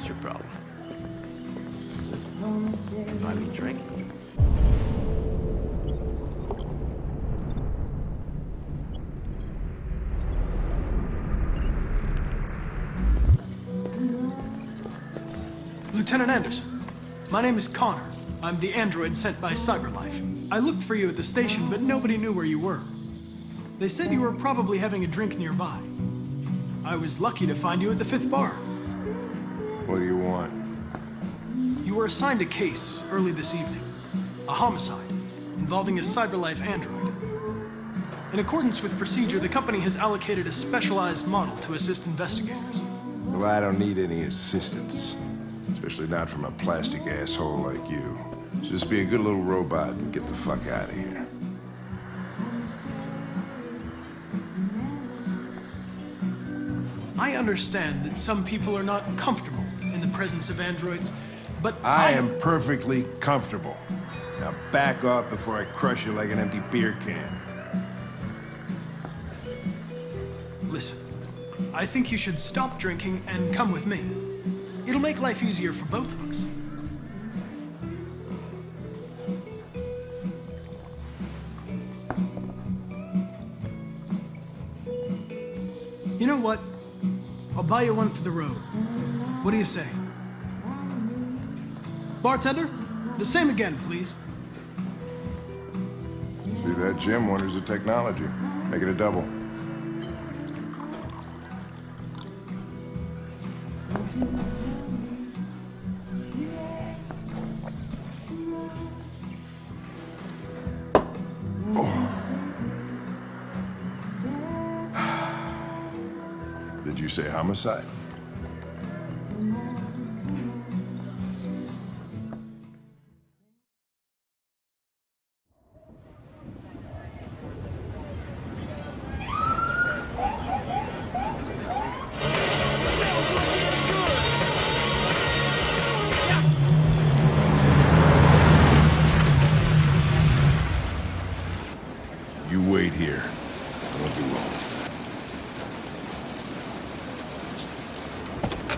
What's your problem? Buy me a drink? Lieutenant Anderson, my name is Connor. I'm the android sent by CyberLife. I looked for you at the station, but nobody knew where you were. They said you were probably having a drink nearby. I was lucky to find you at the 5th bar. What do you want? You were assigned a case early this evening. A homicide involving a CyberLife android. In accordance with procedure, the company has allocated a specialized model to assist investigators. Well, I don't need any assistance. Especially not from a plastic asshole like you. Just be a good little robot and get the fuck out of here. I understand that some people are not comfortable in the presence of androids, but I am perfectly comfortable. Now back off before I crush you like an empty beer can. Listen, I think you should stop drinking and come with me. It'll make life easier for both of us. You know what? I'll buy you one for the road. What do you say? Bartender, the same again, please. See that, Jim? Wonders of technology. Make it a double. Did you say homicide? You wait here. I won't be long.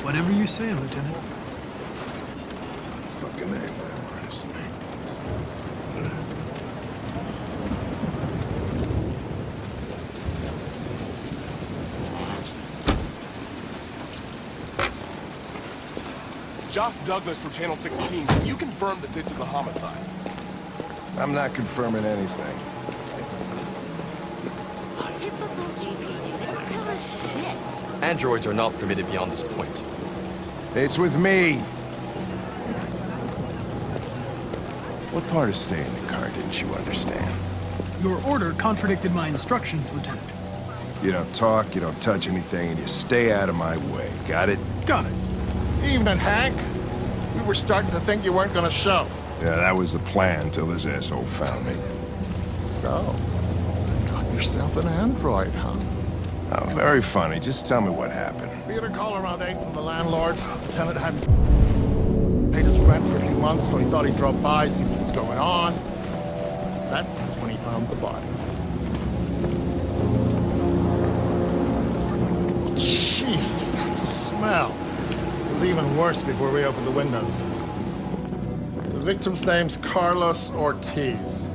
Whatever you say, Lieutenant. Fucking name, whatever I say. Josh Douglas from Channel 16, can you confirm that this is a homicide? I'm not confirming anything. Tell us shit. Androids are not permitted beyond this point. It's with me. What part of staying in the car didn't you understand? Your order contradicted my instructions, Lieutenant. You don't talk, you don't touch anything, and you stay out of my way. Got it? Got it. Evening, Hank. We were starting to think you weren't gonna show. Yeah, that was the plan till this asshole found me. So, got yourself an android, huh? Oh, very funny. Just tell me what happened. We had a call around 8 from the landlord. The tenant hadn't paid his rent for a few months, so he thought he'd drop by, see what was going on. That's when he found the body. Jesus, that smell. It was even worse before we opened the windows. The victim's name's Carlos Ortiz.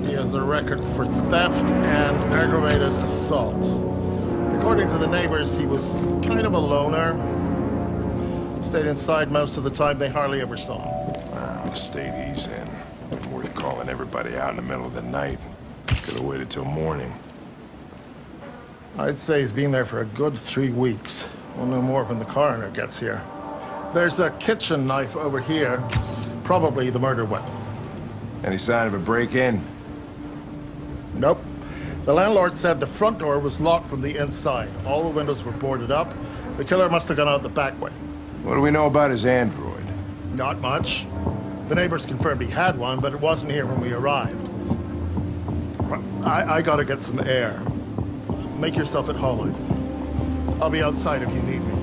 He has a record for theft and aggravated assault. According to the neighbors, he was kind of a loner. Stayed inside most of the time. They hardly ever saw him. Wow, the state he's in. Wasn't worth calling everybody out in the middle of the night. Could have waited till morning. I'd say he's been there for a good 3 weeks. We'll know more when the coroner gets here. There's a kitchen knife over here. Probably the murder weapon. Any sign of a break-in? Nope. The landlord said the front door was locked from the inside. All the windows were boarded up. The killer must have gone out the back way. What do we know about his android? Not much. The neighbors confirmed he had one, but it wasn't here when we arrived. I gotta get some air. Make yourself at home. I'll be outside if you need me.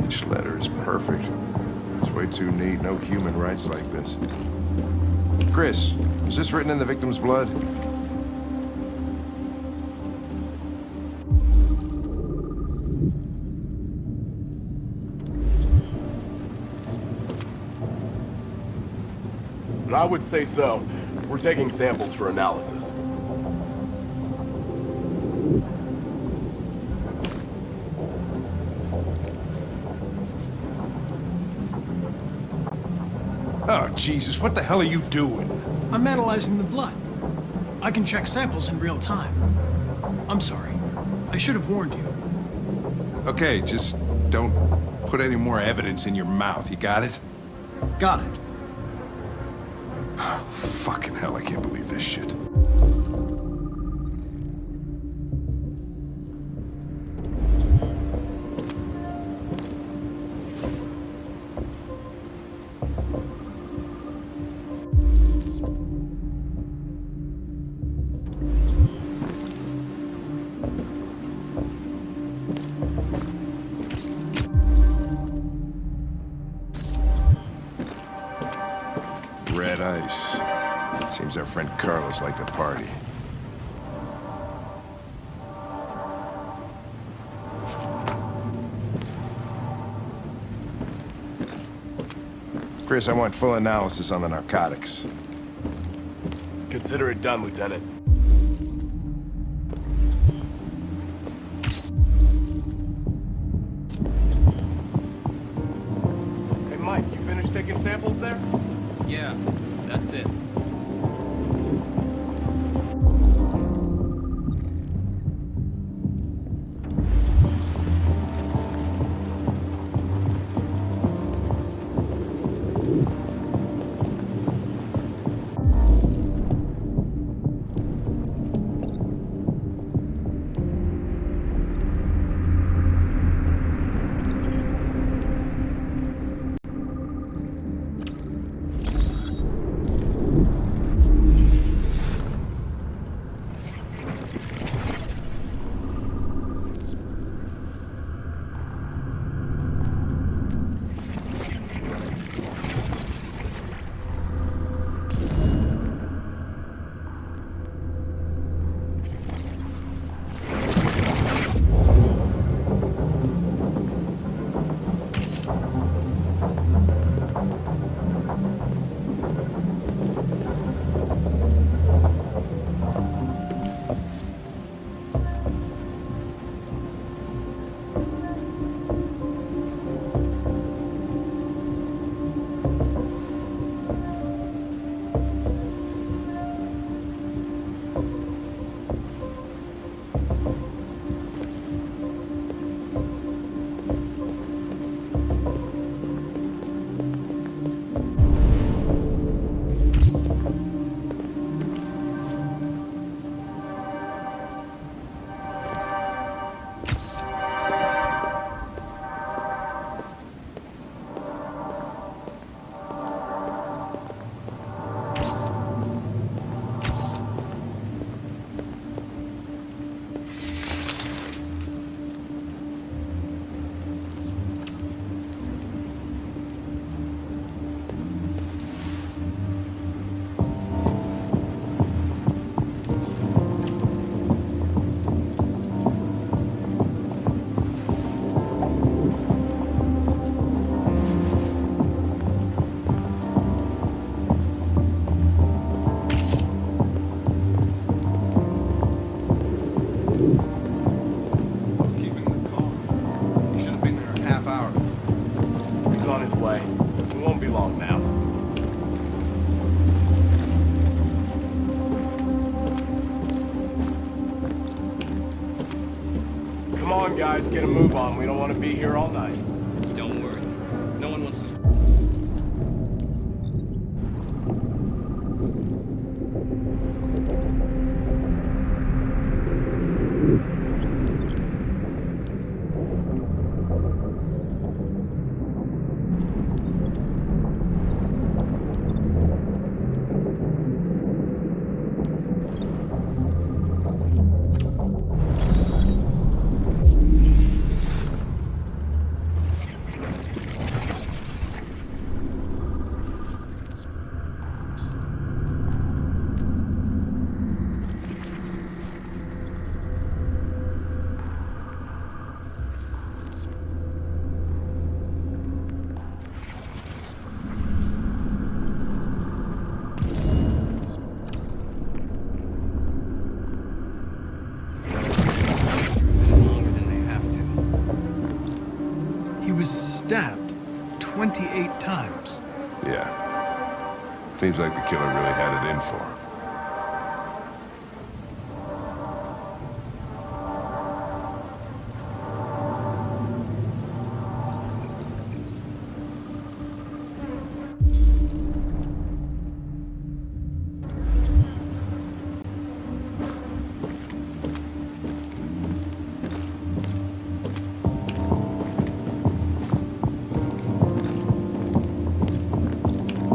Each letter is perfect. Just wait too neat. No human rights like this. Chris, is this written in the victim's blood? I would say so. We're taking samples for analysis. Oh, Jesus, what the hell are you doing? I'm analyzing the blood. I can check samples in real time. I'm sorry. I should have warned you. Okay, just don't put any more evidence in your mouth, you got it? Got it. Fucking hell, I can't believe this shit. Red ice. Seems our friend Carlos liked to party. Chris, I want full analysis on the narcotics. Consider it done, Lieutenant. Hey, Mike, you finished taking samples there? Yeah, that's it. Guys, get a move on. We don't want to be here all night. Don't worry. No one wants to... Yeah. Seems like the killer really had it in for him.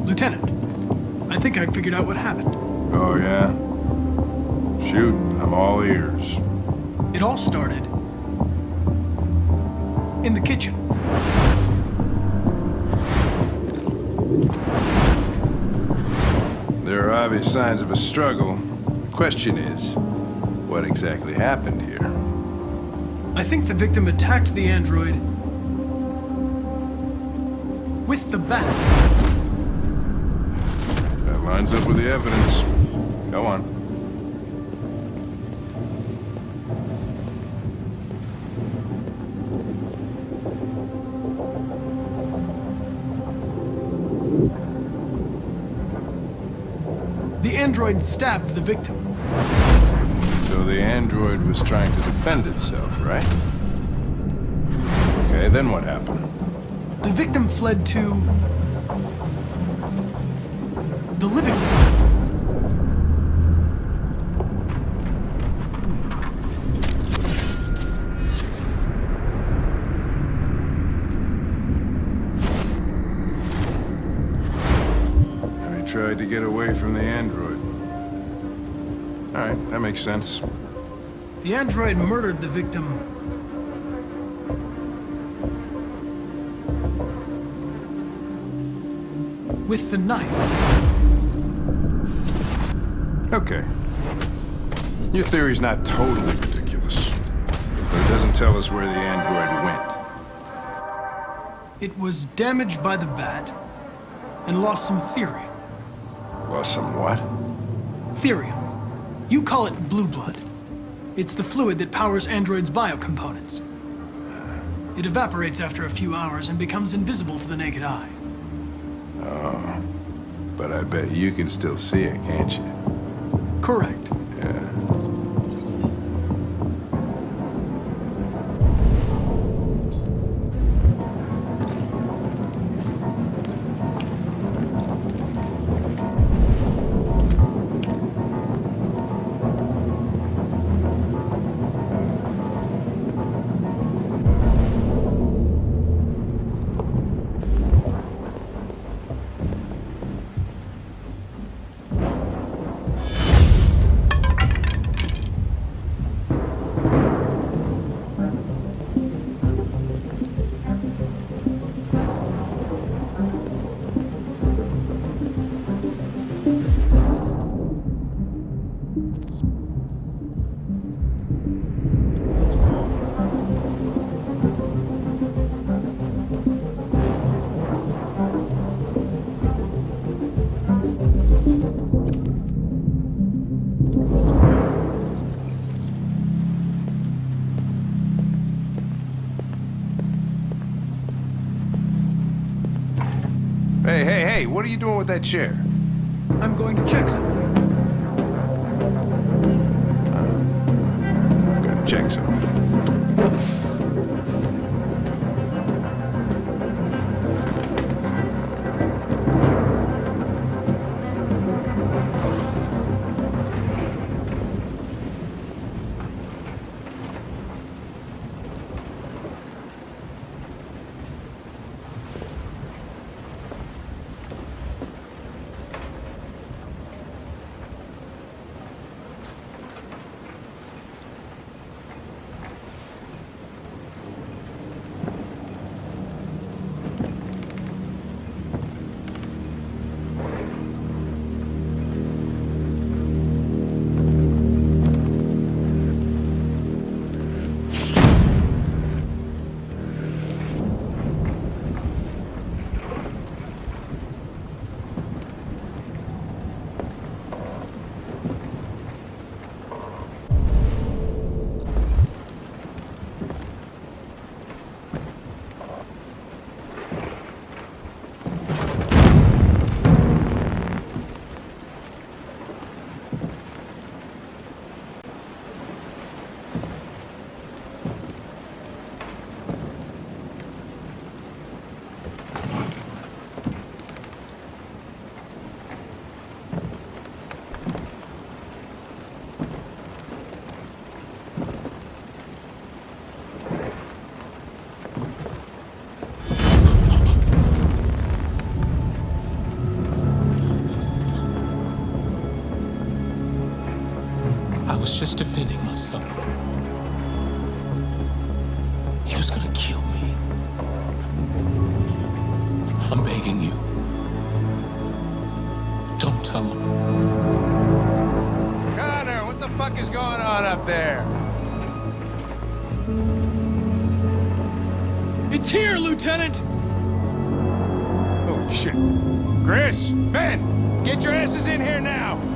Lieutenant, I think I figured out what happened. Oh, yeah? Shoot, I'm all ears. It all started in the kitchen. There are obvious signs of a struggle. The question is, what exactly happened here? I think the victim attacked the android with the bat. That lines up with the evidence. Go on. The android stabbed the victim. So the android was trying to defend itself, right? Okay, then what happened? The victim fled to the living room. And he tried to get away from the android. All right, that makes sense. The android murdered the victim with the knife. Okay. Your theory's not totally ridiculous, but it doesn't tell us where the android went. It was damaged by the bat and lost some therium. Lost some what? Therium. You call it blue blood. It's the fluid that powers androids' biocomponents. It evaporates after a few hours and becomes invisible to the naked eye. Oh. But I bet you can still see it, can't you? Correct. Yeah. Hey, what are you doing with that chair? I'm going to check something. I'm gonna check something. was just defending myself. He was gonna kill me. I'm begging you. Don't tell him. Connor, what the fuck is going on up there? It's here, Lieutenant! Holy shit. Chris, Ben, get your asses in here now.